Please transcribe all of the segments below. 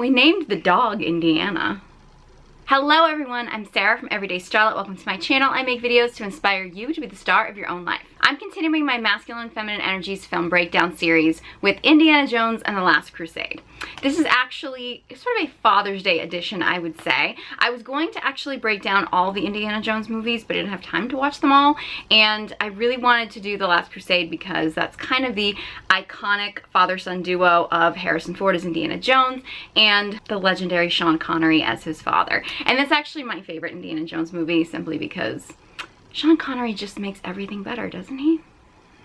We named the dog Indiana. Hello everyone, I'm Sarah from Everyday Starlet. Welcome to my channel. I make videos to inspire you to be the star of your own life. I'm continuing my masculine and feminine energies film breakdown series with Indiana Jones and the Last Crusade. This is actually sort of a Father's Day edition, I would say. I was going to actually break down all the Indiana Jones movies, but I didn't have time to watch them all, and I really wanted to do the Last Crusade because that's kind of the iconic father-son duo of Harrison Ford as Indiana Jones and the legendary Sean Connery as his father. And that's actually my favorite Indiana Jones movie simply because Sean Connery just makes everything better, doesn't he?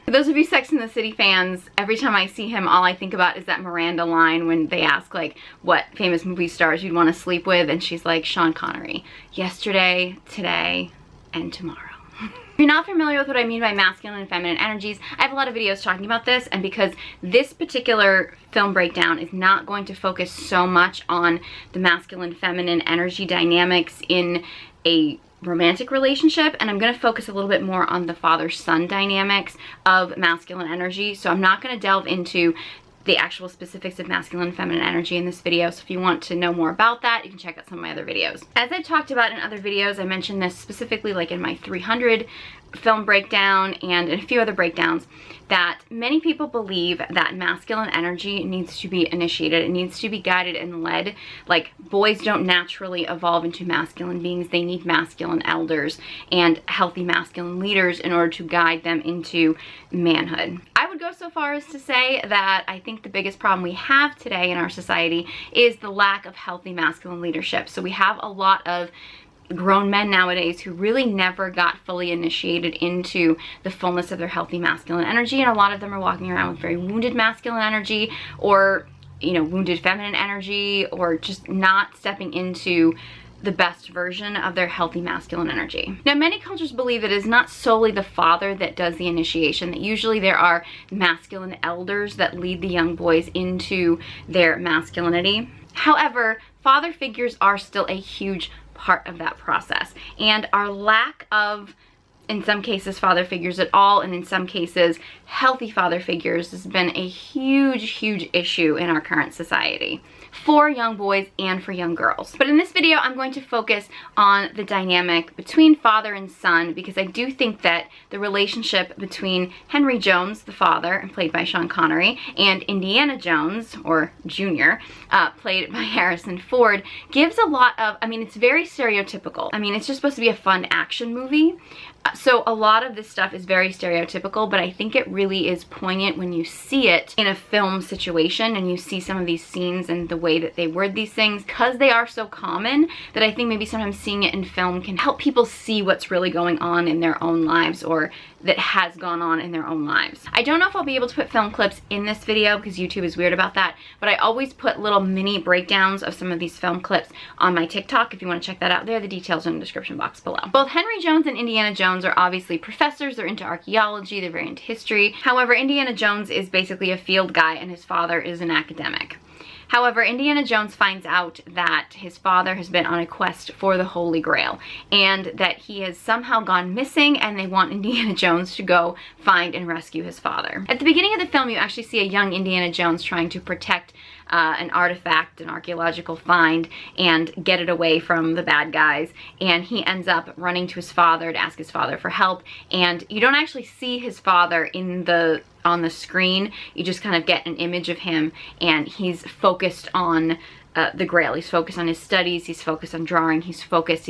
For those of you Sex and the City fans, every time I see him, all I think about is that Miranda line when they ask, like, what famous movie stars you'd want to sleep with, and she's like, Sean Connery. Yesterday, today, and tomorrow. If you're not familiar with what I mean by masculine and feminine energies, I have a lot of videos talking about this, and because this particular film breakdown is not going to focus so much on the masculine feminine energy dynamics in a romantic relationship, and I'm going to focus a little bit more on the father-son dynamics of masculine energy, so I'm not going to delve into the actual specifics of masculine and feminine energy in this video. So if you want to know more about that, you can check out some of my other videos. As I've talked about in other videos, I mentioned this specifically like in my 300 film breakdown and in a few other breakdowns, that many people believe that masculine energy needs to be initiated. It needs to be guided and led. Like, boys don't naturally evolve into masculine beings. They need masculine elders and healthy masculine leaders in order to guide them into manhood. I would go so far as to say that I think the biggest problem we have today in our society is the lack of healthy masculine leadership. So we have a lot of grown men nowadays who really never got fully initiated into the fullness of their healthy masculine energy, and a lot of them are walking around with very wounded masculine energy, or, you know, wounded feminine energy, or just not stepping into the best version of their healthy masculine energy. Now, many cultures believe that it is not solely the father that does the initiation, that usually there are masculine elders that lead the young boys into their masculinity. However, father figures are still a huge part of that process, and our lack of, in some cases, father figures at all, and in some cases healthy father figures, has been a huge issue in our current society for young boys and for young girls. But in this video, I'm going to focus on the dynamic between father and son, because I do think that the relationship between Henry Jones, the father, played by Sean Connery, and Indiana Jones, or Jr., played by Harrison Ford, gives a lot of, I mean, it's very stereotypical. I mean, it's just supposed to be a fun action movie. So a lot of this stuff is very stereotypical, but I think it really is poignant when you see it in a film situation and you see some of these scenes and the way that they word these things, because they are so common, that I think maybe sometimes seeing it in film can help people see what's really going on in their own lives, or that has gone on in their own lives. I don't know if I'll be able to put film clips in this video because YouTube is weird about that, but I always put little mini breakdowns of some of these film clips on my TikTok. If you want to check that out there, the details are in the description box below. Both Henry Jones and Indiana Jones are obviously professors. They're into archaeology, they're very into history. However, Indiana Jones is basically a field guy and his father is an academic. However, Indiana Jones finds out that his father has been on a quest for the Holy Grail, and that he has somehow gone missing, and they want Indiana Jones to go find and rescue his father. At the beginning of the film, you actually see a young Indiana Jones trying to protect an artifact, an archaeological find, and get it away from the bad guys, and he ends up running to his father to ask his father for help, and you don't actually see his father on the screen. You just kind of get an image of him, and he's focused on the Grail. He's focused on his studies, he's focused on drawing, he's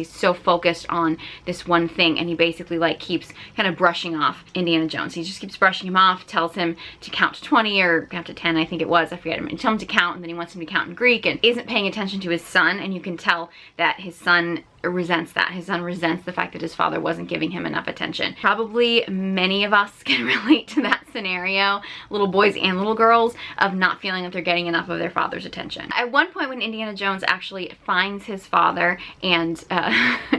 so focused on this one thing, and he basically like keeps kind of brushing off Indiana Jones. He just keeps brushing him off, tells him to count to 20 or count to 10, I think it was, I forget. He tells him to count, and then he wants him to count in Greek, and isn't paying attention to his son, and you can tell that his son resents that. His son resents the fact that his father wasn't giving him enough attention. Probably many of us can relate to that scenario, little boys and little girls, of not feeling that they're getting enough of their father's attention. At one point when Indiana Jones actually finds his father, and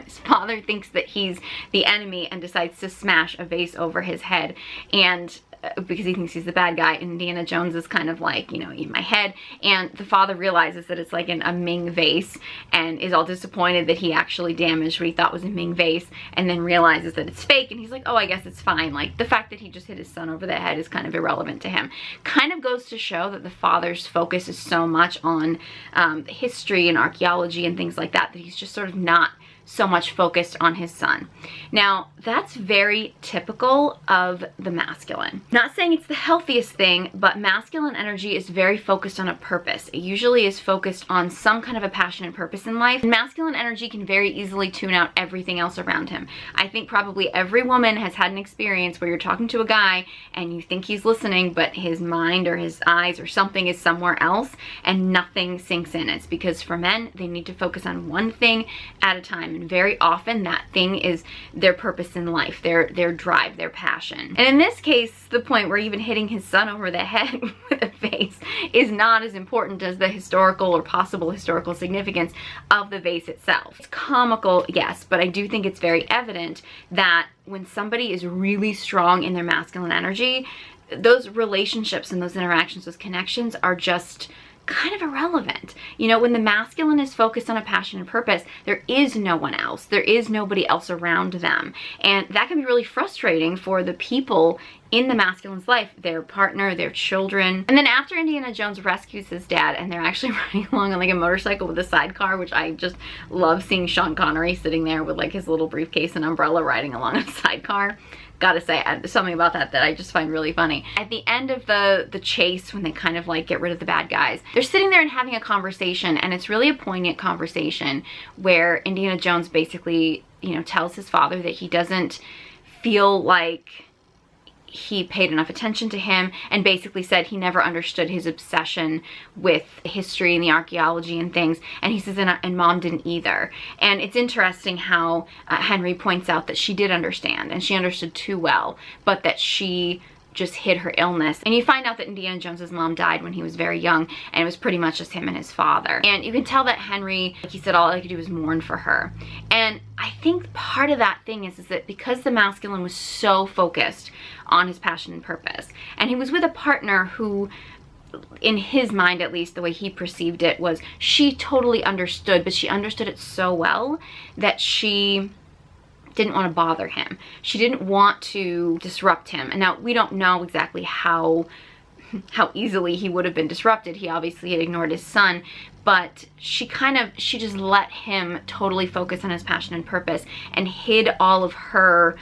his father thinks that he's the enemy and decides to smash a vase over his head, and because he thinks he's the bad guy. Indiana Jones is kind of like, you know, in my head. And the father realizes that it's like a Ming vase and is all disappointed that he actually damaged what he thought was a Ming vase, and then realizes that it's fake, and he's like, oh, I guess it's fine. Like, the fact that he just hit his son over the head is kind of irrelevant to him. Kind of goes to show that the father's focus is so much on history and archaeology and things like that, that he's just sort of not so much focused on his son. Now, that's very typical of the masculine. Not saying it's the healthiest thing, but masculine energy is very focused on a purpose. It usually is focused on some kind of a passion and purpose in life. And masculine energy can very easily tune out everything else around him. I think probably every woman has had an experience where you're talking to a guy and you think he's listening, but his mind or his eyes or something is somewhere else and nothing sinks in. It's because for men, they need to focus on one thing at a time. And very often that thing is their purpose in life, their drive, their passion. And in this case, the point where even hitting his son over the head with a vase is not as important as the historical or possible historical significance of the vase itself. It's comical, yes, but I do think it's very evident that when somebody is really strong in their masculine energy, those relationships and those interactions, those connections are just kind of irrelevant. You know, when the masculine is focused on a passion and purpose, there is no one else. There is nobody else around them. And that can be really frustrating for the people in the masculine's life, their partner, their children. And then after Indiana Jones rescues his dad and they're actually riding along on like a motorcycle with a sidecar, which I just love seeing Sean Connery sitting there with like his little briefcase and umbrella riding along a sidecar. Gotta say, something about that I just find really funny. At the end of the chase, when they kind of like get rid of the bad guys, they're sitting there and having a conversation, and it's really a poignant conversation where Indiana Jones basically, you know, tells his father that he doesn't feel like he paid enough attention to him, and basically said he never understood his obsession with history and the archaeology and things, and he says, and mom didn't either. And it's interesting how Henry points out that she did understand, and she understood too well, but that she just hid her illness. And you find out that Indiana Jones's mom died when he was very young, and it was pretty much just him and his father. And you can tell that Henry, like he said, all I could do was mourn for her. And I think part of that thing is that because the masculine was so focused on his passion and purpose, and he was with a partner who, in his mind at least, the way he perceived it was she totally understood, but she understood it so well that she didn't want to bother him. She didn't want to disrupt him. And now we don't know exactly how easily he would have been disrupted. He obviously had ignored his son, but she just let him totally focus on his passion and purpose and hid all of her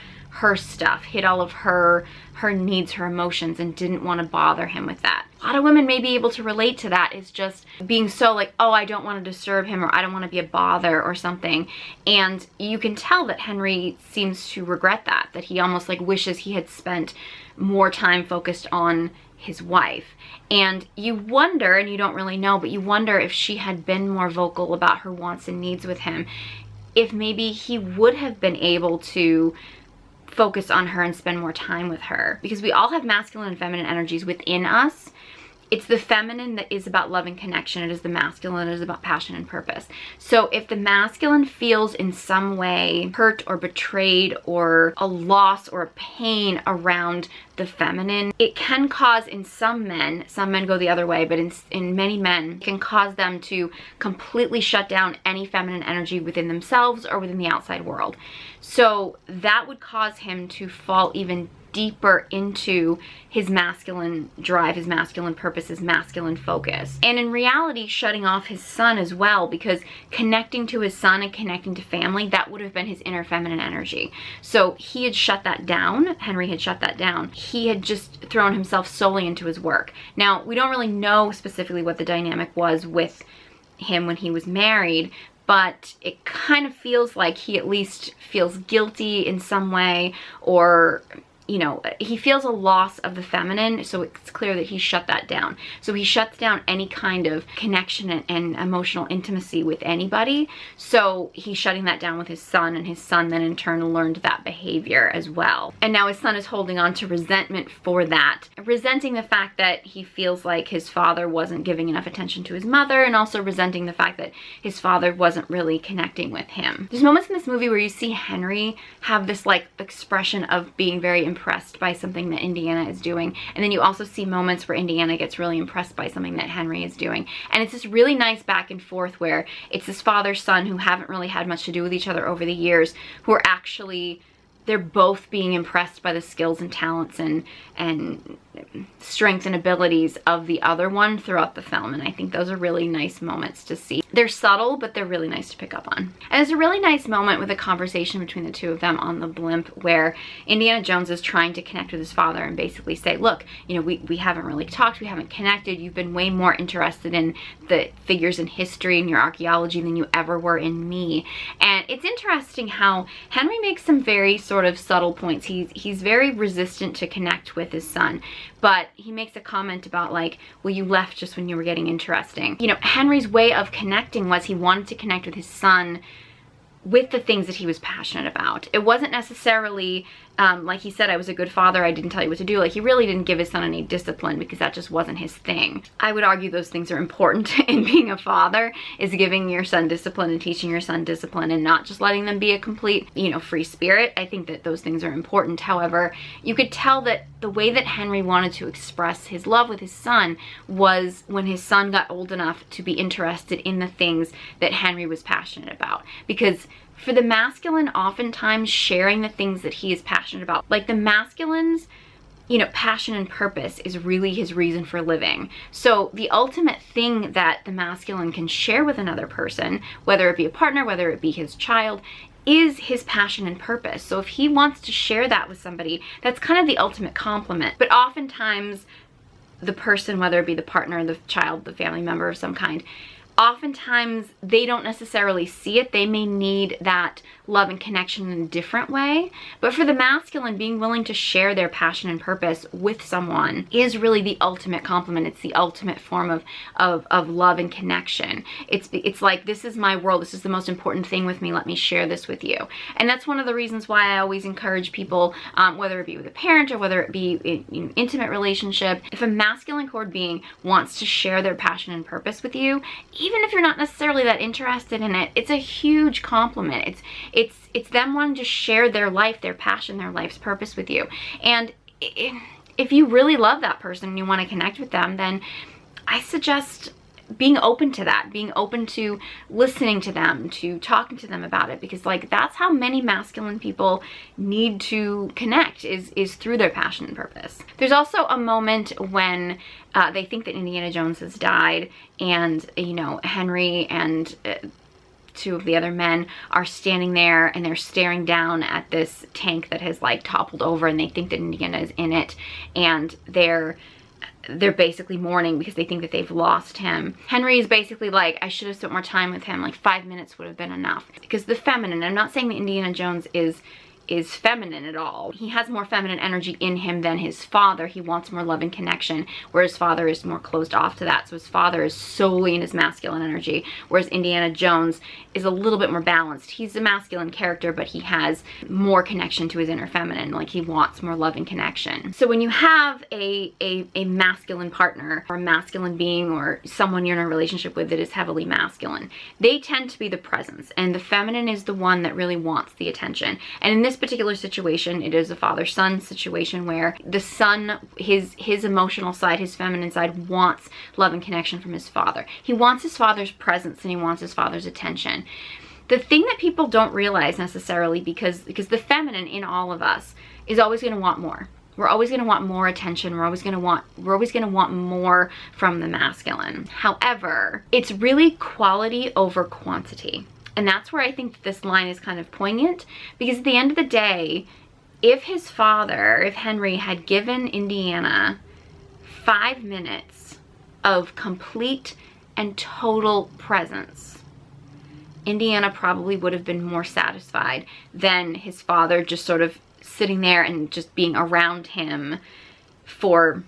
stuff, hid all of her needs, her emotions, and didn't want to bother him with that. A lot of women may be able to relate to that. Is just being so like, oh, I don't want to disturb him, or I don't want to be a bother or something. And you can tell that Henry seems to regret that he almost like wishes he had spent more time focused on his wife. And you wonder, and you don't really know, but you wonder if she had been more vocal about her wants and needs with him, if maybe he would have been able to focus on her and spend more time with her. Because we all have masculine and feminine energies within us. It's the feminine that is about love and connection. It is the masculine that is about passion and purpose. So if the masculine feels in some way hurt or betrayed or a loss or a pain around the feminine, it can cause in some men go the other way, but in many men, it can cause them to completely shut down any feminine energy within themselves or within the outside world. So that would cause him to fall even deeper into his masculine drive, his masculine purpose, his masculine focus. And in reality, shutting off his son as well, because connecting to his son and connecting to family, that would have been his inner feminine energy. So he had shut that down. Henry had shut that down. He had just thrown himself solely into his work. Now, we don't really know specifically what the dynamic was with him when he was married, but it kind of feels like he at least feels guilty in some way, or you know, he feels a loss of the feminine, so it's clear that he shut that down. So he shuts down any kind of connection and emotional intimacy with anybody. So he's shutting that down with his son, and his son then in turn learned that behavior as well. And now his son is holding on to resentment for that, resenting the fact that he feels like his father wasn't giving enough attention to his mother, and also resenting the fact that his father wasn't really connecting with him. There's moments in this movie where you see Henry have this like expression of being very impressed by something that Indiana is doing. And then you also see moments where Indiana gets really impressed by something that Henry is doing. And it's this really nice back and forth where it's this father-son who haven't really had much to do with each other over the years, who are actually, they're both being impressed by the skills and talents and strength and abilities of the other one throughout the film. And I think those are really nice moments to see. They're subtle, but they're really nice to pick up on. And there's a really nice moment with a conversation between the two of them on the blimp where Indiana Jones is trying to connect with his father and basically say, look, you know, we haven't really talked, we haven't connected. You've been way more interested in the figures in history and your archaeology than you ever were in me. And it's interesting how Henry makes some very sort of subtle points. He's very resistant to connect with his son, but he makes a comment about like, well, you left just when you were getting interesting. You know, Henry's way of connecting was he wanted to connect with his son with the things that he was passionate about. It wasn't necessarily like he said, I was a good father, I didn't tell you what to do. Like, he really didn't give his son any discipline because that just wasn't his thing. I would argue those things are important in being a father, is giving your son discipline and teaching your son discipline and not just letting them be a complete, you know, free spirit. I think that those things are important. However, you could tell that the way that Henry wanted to express his love with his son was when his son got old enough to be interested in the things that Henry was passionate about. Because for the masculine, oftentimes sharing the things that he is passionate about, like the masculine's, you know, passion and purpose is really his reason for living. So the ultimate thing that the masculine can share with another person, whether it be a partner, whether it be his child, is his passion and purpose. So if he wants to share that with somebody, that's kind of the ultimate compliment. But oftentimes the person, whether it be the partner, the child, the family member of some kind, oftentimes they don't necessarily see it. They may need that love and connection in a different way. But for the masculine, being willing to share their passion and purpose with someone is really the ultimate compliment. It's the ultimate form of love and connection. It's like, this is my world. This is the most important thing with me. Let me share this with you. And that's one of the reasons why I always encourage people, whether it be with a parent or whether it be in an intimate relationship, if a masculine core being wants to share their passion and purpose with you, even if you're not necessarily that interested in it, it's a huge compliment. It's them wanting to share their life, their passion, their life's purpose with you. And if you really love that person and you want to connect with them, then I suggest being open to that, being open to listening to them, to talking to them about it, because like that's how many masculine people need to connect, is through their passion and purpose. There's also a moment when they think that Indiana Jones has died, and you know, Henry and two of the other men are standing there and they're staring down at this tank that has like toppled over, and they think that Indiana is in it, and they're basically mourning because they think that they've lost him. Henry is basically like, I should have spent more time with him, like 5 minutes would have been enough. Because the feminine, I'm not saying that Indiana Jones is feminine at all. He has more feminine energy in him than his father. He wants more love and connection, whereas his father is more closed off to that. So his father is solely in his masculine energy, whereas Indiana Jones is a little bit more balanced. He's a masculine character, but he has more connection to his inner feminine. Like, he wants more love and connection. So when you have a masculine partner or a masculine being or someone you're in a relationship with that is heavily masculine, they tend to be the presence, and the feminine is the one that really wants the attention. And in this particular situation, it is a father-son situation where the son, his emotional side, his feminine side, wants love and connection from his father. He wants his father's presence and he wants his father's attention. The thing that people don't realize necessarily, because the feminine in all of us is always going to want more. We're always going to want more attention. We're always going to want more from the masculine. However, it's really quality over quantity. And that's where I think that this line is kind of poignant, because at the end of the day, if his father, if Henry had given Indiana 5 minutes of complete and total presence, Indiana probably would have been more satisfied than his father just sort of sitting there and just being around him for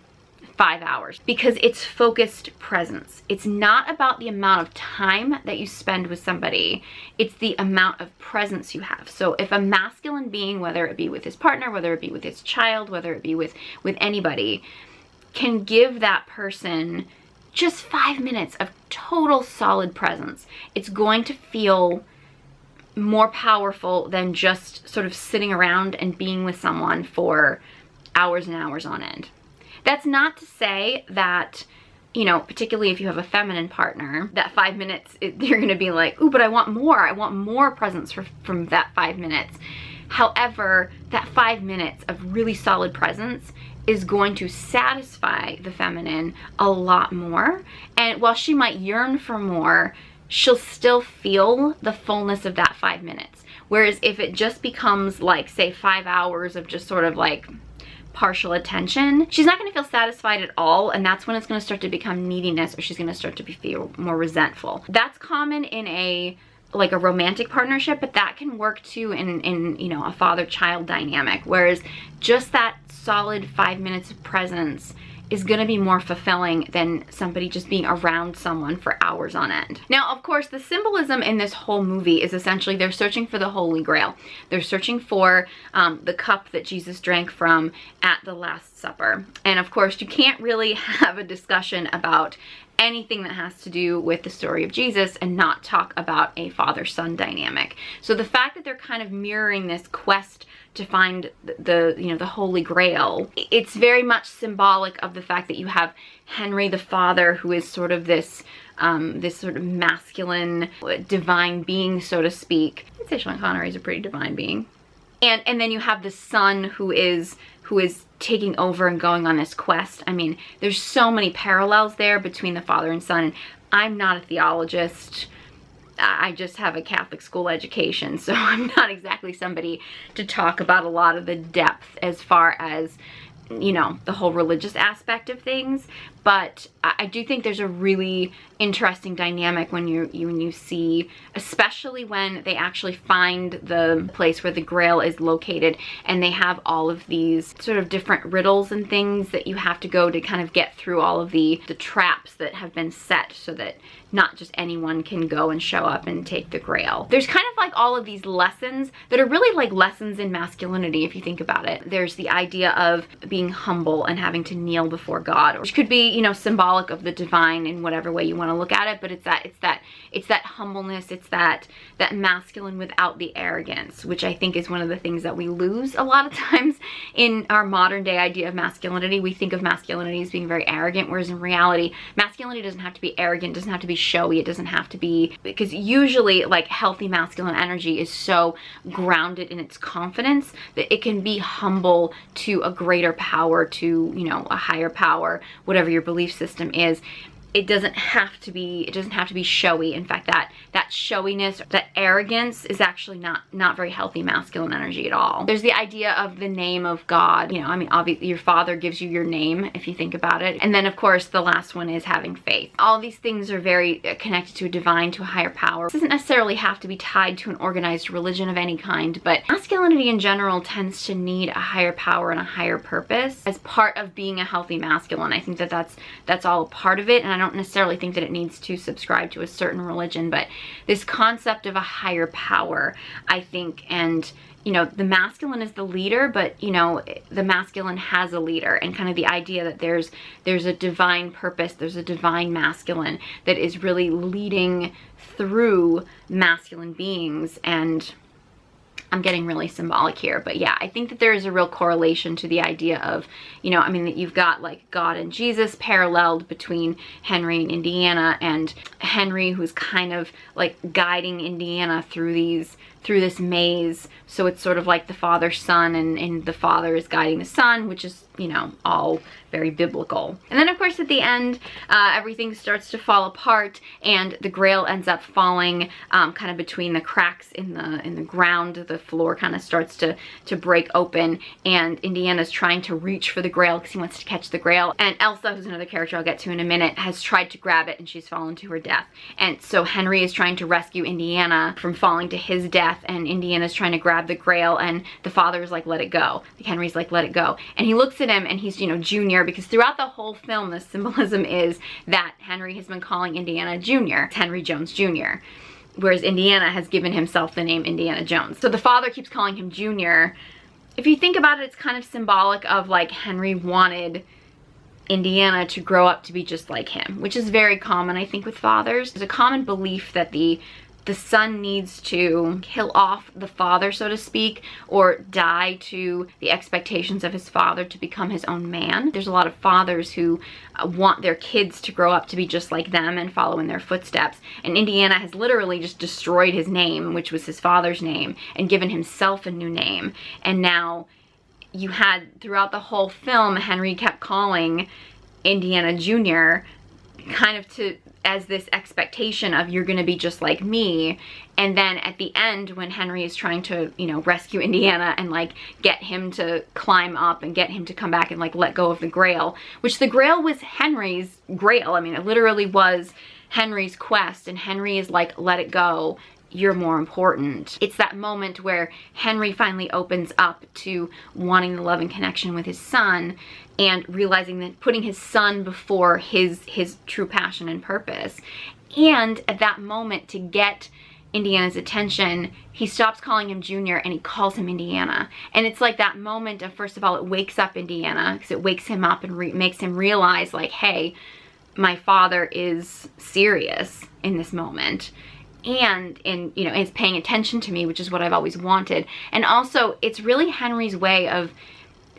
5 hours, because it's focused presence. It's not about the amount of time that you spend with somebody, it's the amount of presence you have. So if a masculine being, whether it be with his partner, whether it be with his child, whether it be with anybody, can give that person just 5 minutes of total solid presence, it's going to feel more powerful than just sort of sitting around and being with someone for hours and hours on end. That's not to say that, you know, particularly if you have a feminine partner, that 5 minutes, you're gonna be like, ooh, but I want more. I want more presence from that 5 minutes. However, that 5 minutes of really solid presence is going to satisfy the feminine a lot more. And while she might yearn for more, she'll still feel the fullness of that 5 minutes. Whereas if it just becomes like, say, 5 hours of just sort of like partial attention, she's not going to feel satisfied at all, and that's when it's going to start to become neediness, or she's going to start to feel more resentful. That's common in a romantic partnership, but that can work too in you know, a father-child dynamic, whereas just that solid 5 minutes of presence is going to be more fulfilling than somebody just being around someone for hours on end. Now, of course, the symbolism in this whole movie is essentially they're searching for the Holy Grail. They're searching for the cup that Jesus drank from at the Last Supper. And of course, you can't really have a discussion about anything that has to do with the story of Jesus and not talk about a father-son dynamic. So the fact that they're kind of mirroring this quest to find the Holy Grail, it's very much symbolic of the fact that you have Henry the father, who is sort of this sort of masculine divine being, so to speak. I'd say Sean Connery is a pretty divine being. And then you have the son who is taking over and going on this quest. I mean, there's so many parallels there between the father and son. And I'm not a theologist. I just have a Catholic school education, so I'm not exactly somebody to talk about a lot of the depth as far as, you know, the whole religious aspect of things. But I do think there's a really interesting dynamic when you see, especially when they actually find the place where the Grail is located, and they have all of these sort of different riddles and things that you have to go to kind of get through all of the traps that have been set so that not just anyone can go and show up and take the Grail. There's kind of like all of these lessons that are really like lessons in masculinity, if you think about it. There's the idea of being humble and having to kneel before God, which could be, you know, symbolic of the divine in whatever way you want to look at it, but it's that humbleness, it's that masculine without the arrogance, which I think is one of the things that we lose a lot of times in our modern day idea of masculinity. We think of masculinity as being very arrogant, whereas in reality, masculinity doesn't have to be arrogant, doesn't have to be showy, it doesn't have to be, because usually like healthy masculine energy is so grounded in its confidence that it can be humble to a greater power, to, you know, a higher power, whatever your belief system is. It doesn't have to be showy. In fact, that showiness, that arrogance is actually not very healthy masculine energy at all. There's the idea of the name of God. You know, I mean, obviously your father gives you your name, if you think about it. And then of course the last one is having faith. All these things are very connected to a divine, to a higher power. This doesn't necessarily have to be tied to an organized religion of any kind, but masculinity in general tends to need a higher power and a higher purpose as part of being a healthy masculine. I think that that's all a part of it, and I don't necessarily think that it needs to subscribe to a certain religion, but this concept of a higher power, I think, and you know, the masculine is the leader, but you know, the masculine has a leader, and kind of the idea that there's a divine purpose, there's a divine masculine that is really leading through masculine beings. And I'm getting really symbolic here, but yeah, I think that there is a real correlation to the idea of, you know, I mean, that you've got like God and Jesus paralleled between Henry and Indiana, and Henry who's kind of like guiding Indiana through this maze. So it's sort of like the father-son, and the father is guiding the son, which is, you know, all very biblical. And then of course at the end, everything starts to fall apart, and the Grail ends up falling kind of between the cracks in the ground. The floor kind of starts to break open, and Indiana's trying to reach for the Grail because he wants to catch the Grail. And Elsa, who's another character I'll get to in a minute, has tried to grab it, and she's fallen to her death. And so Henry is trying to rescue Indiana from falling to his death, and Indiana's trying to grab the Grail, and the father is like, let it go. Henry's like, let it go. And he looks at him, and he's, you know, Junior, because throughout the whole film, the symbolism is that Henry has been calling Indiana Junior, Henry Jones Jr., whereas Indiana has given himself the name Indiana Jones. So the father keeps calling him Junior. If you think about it, it's kind of symbolic of like Henry wanted Indiana to grow up to be just like him, which is very common, I think, with fathers. There's a common belief that the the son needs to kill off the father, so to speak, or die to the expectations of his father to become his own man. There's a lot of fathers who want their kids to grow up to be just like them and follow in their footsteps. And Indiana has literally just destroyed his name, which was his father's name, and given himself a new name. And now you had, throughout the whole film, Henry kept calling Indiana Jr. kind of as this expectation of, you're gonna be just like me. And then at the end, when Henry is trying to, you know, rescue Indiana and like get him to climb up and get him to come back and like let go of the Grail, which the Grail was Henry's Grail. I mean, it literally was Henry's quest, and Henry is like, let it go, you're more important. It's that moment where Henry finally opens up to wanting the love and connection with his son, and realizing that putting his son before his true passion and purpose. And at that moment, to get Indiana's attention, he stops calling him Junior and he calls him Indiana. And it's like that moment of, first of all, it wakes up Indiana, because it wakes him up and makes him realize, like, hey, my father is serious in this moment. And you know, is paying attention to me, which is what I've always wanted. And also, it's really Henry's way of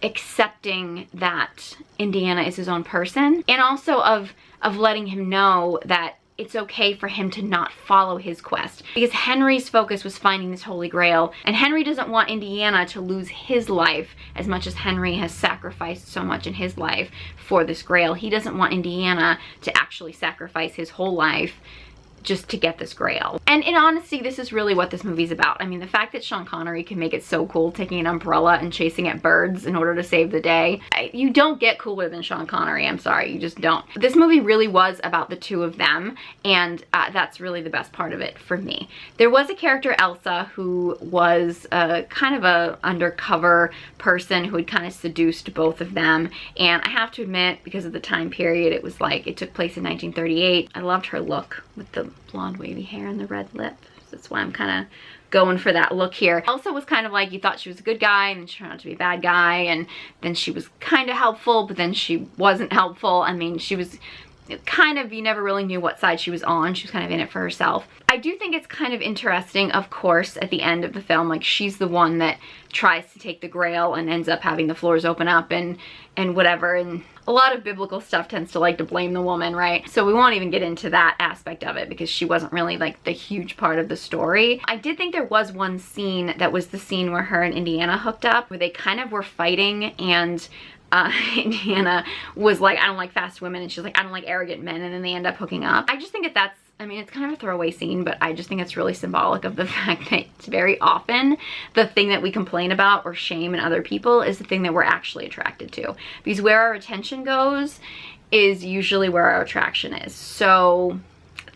accepting that Indiana is his own person, and also of letting him know that it's okay for him to not follow his quest, because Henry's focus was finding this Holy Grail, and Henry doesn't want Indiana to lose his life as much as Henry has sacrificed so much in his life for this Grail. He doesn't want Indiana to actually sacrifice his whole life just to get this Grail. And in honesty, this is really what this movie's about. I mean, the fact that Sean Connery can make it so cool taking an umbrella and chasing at birds in order to save the day. You don't get cooler than Sean Connery, I'm sorry, you just don't. This movie really was about the two of them, and that's really the best part of it for me. There was a character, Elsa, who was kind of a undercover person who had kind of seduced both of them, and I have to admit, because of the time period, it was like, it took place in 1938. I loved her look with the blonde wavy hair and the red lip. That's why I'm kind of going for that look here. Elsa was kind of like, you thought she was a good guy and then she turned out to be a bad guy, and then she was kind of helpful, but then she wasn't helpful. I mean, she was kind of, you never really knew what side she was on. She was kind of in it for herself. I do think it's kind of interesting, of course, at the end of the film, like, she's the one that tries to take the Grail and ends up having the floors open up and whatever, and a lot of biblical stuff tends to like to blame the woman, right? So we won't even get into that aspect of it because she wasn't really like the huge part of the story. I did think there was one scene that was the scene where her and Indiana hooked up, where they kind of were fighting, and Indiana was like, I don't like fast women, and she's like, I don't like arrogant men, and then they end up hooking up. I just think that that's, I mean, it's kind of a throwaway scene, but I just think it's really symbolic of the fact that it's very often the thing that we complain about or shame in other people is the thing that we're actually attracted to. Because where our attention goes is usually where our attraction is. So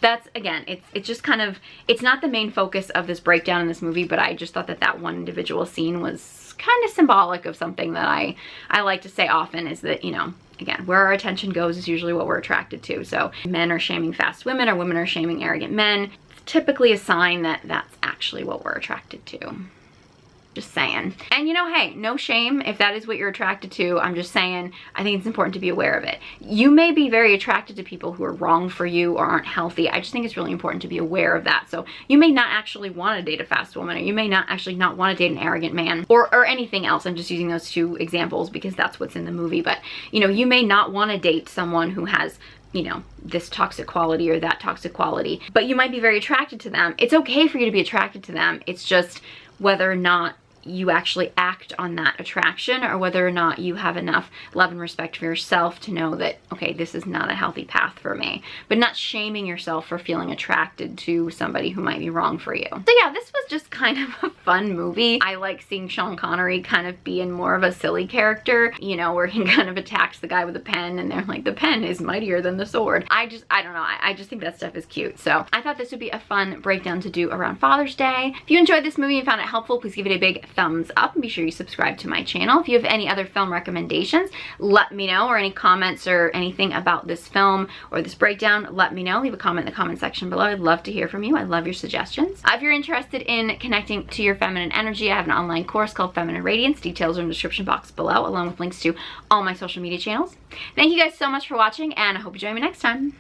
that's, again, it's just kind of, it's not the main focus of this breakdown in this movie, but I just thought that that one individual scene was kind of symbolic of something that I like to say often, is that, you know, again, where our attention goes is usually what we're attracted to. So men are shaming fast women, or women are shaming arrogant men. It's typically a sign that that's actually what we're attracted to. Just saying. And you know, hey, no shame if that is what you're attracted to. I'm just saying, I think it's important to be aware of it. You may be very attracted to people who are wrong for you or aren't healthy. I just think it's really important to be aware of that. So you may not actually want to date a fast woman, or you may not actually not want to date an arrogant man, or anything else. I'm just using those two examples because that's what's in the movie. But you know, you may not want to date someone who has, you know, this toxic quality or that toxic quality, but you might be very attracted to them. It's okay for you to be attracted to them. It's just whether or not you actually act on that attraction, or whether or not you have enough love and respect for yourself to know that, okay, this is not a healthy path for me. But not shaming yourself for feeling attracted to somebody who might be wrong for you. So yeah, this was just kind of a fun movie. I like seeing Sean Connery kind of be in more of a silly character, you know, where he kind of attacks the guy with a pen and they're like, the pen is mightier than the sword. I don't know, I just think that stuff is cute. So I thought this would be a fun breakdown to do around Father's Day. If you enjoyed this movie and found it helpful, please give it a big thumbs up, and be sure you subscribe to my channel. If you have any other film recommendations, let me know, or any comments or anything about this film or this breakdown, let me know. Leave a comment in the comment section below. I'd love to hear from you. I love your suggestions. If you're interested in connecting to your feminine energy, I have an online course called Feminine Radiance. Details are in the description box below, along with links to all my social media channels. Thank you guys so much for watching, and I hope you join me next time.